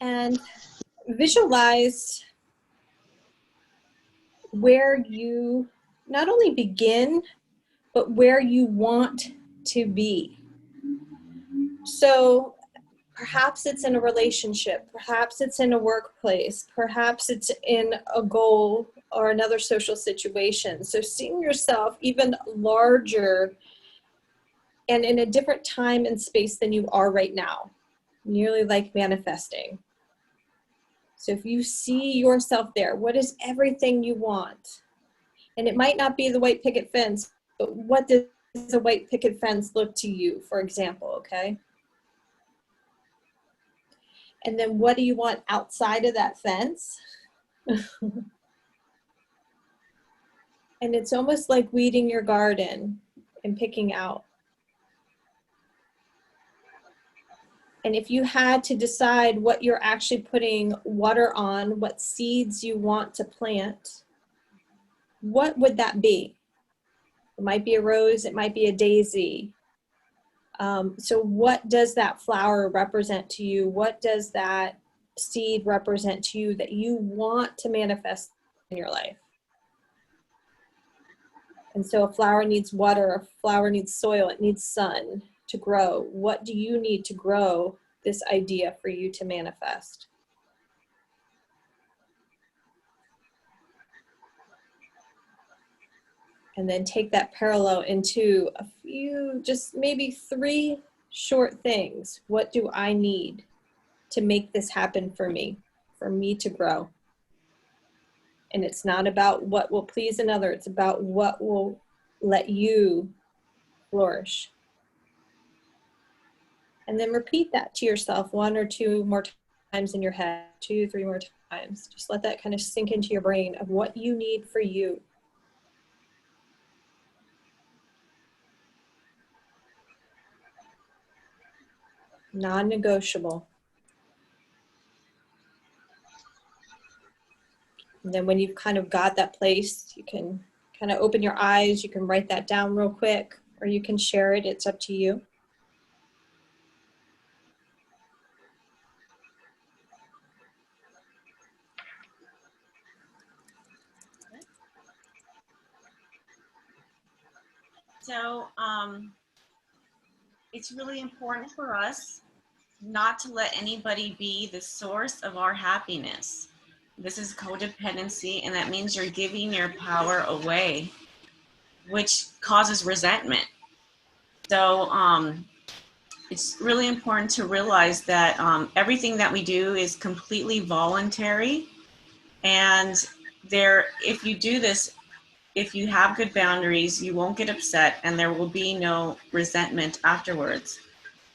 and visualize where you not only begin, but where you want to be. So perhaps it's in a relationship, perhaps it's in a workplace, perhaps it's in a goal or another social situation. So seeing yourself even larger and in a different time and space than you are right now, nearly like manifesting. So if you see yourself there, what is everything you want? And it might not be the white picket fence, but what does a white picket fence look to you, for example, okay? And then what do you want outside of that fence? And it's almost like weeding your garden and picking out. And if you had to decide what you're actually putting water on, what seeds you want to plant, what would that be? It might be a rose, it might be a daisy. So what does that flower represent to you? What does that seed represent to you that you want to manifest in your life? And so a flower needs water, a flower needs soil, it needs sun to grow. What do you need to grow this idea for you to manifest? And then take that parallel into a few, just maybe 3 short things. What do I need to make this happen for me to grow? And it's not about what will please another, it's about what will let you flourish. And then repeat that to yourself 1 or 2 more times in your head, 2, 3 more times. Just let that kind of sink into your brain of what you need for you. Non-negotiable. And then when you've kind of got that place, you can kind of open your eyes, you can write that down real quick, or you can share it, it's up to you. So it's really important for us not to let anybody be the source of our happiness. This is codependency, and that means you're giving your power away, which causes resentment. So it's really important to realize that everything that we do is completely voluntary. And if you do this, if you have good boundaries, you won't get upset and there will be no resentment afterwards.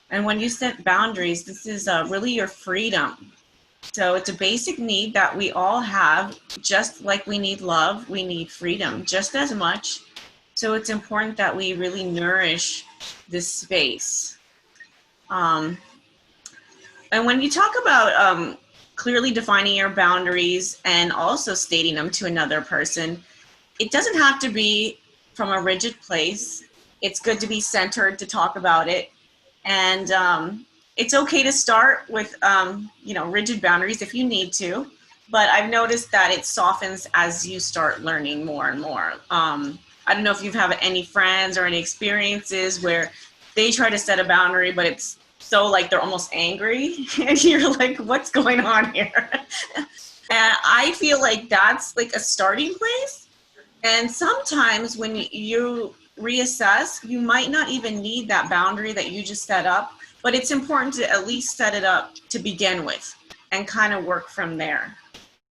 And when you set boundaries, this is really your freedom. So it's a basic need that we all have, just like we need love, we need freedom just as much. So it's important that we really nourish this space. And when you talk about clearly defining your boundaries and also stating them to another person, it doesn't have to be from a rigid place. It's good to be centered to talk about it. And it's okay to start with, rigid boundaries if you need to. But I've noticed that it softens as you start learning more and more. I don't know if you've had any friends or any experiences where they try to set a boundary, but it's so like they're almost angry. And you're like, what's going on here? And I feel like that's like a starting place. And sometimes when you reassess, you might not even need that boundary that you just set up, but it's important to at least set it up to begin with and kind of work from there.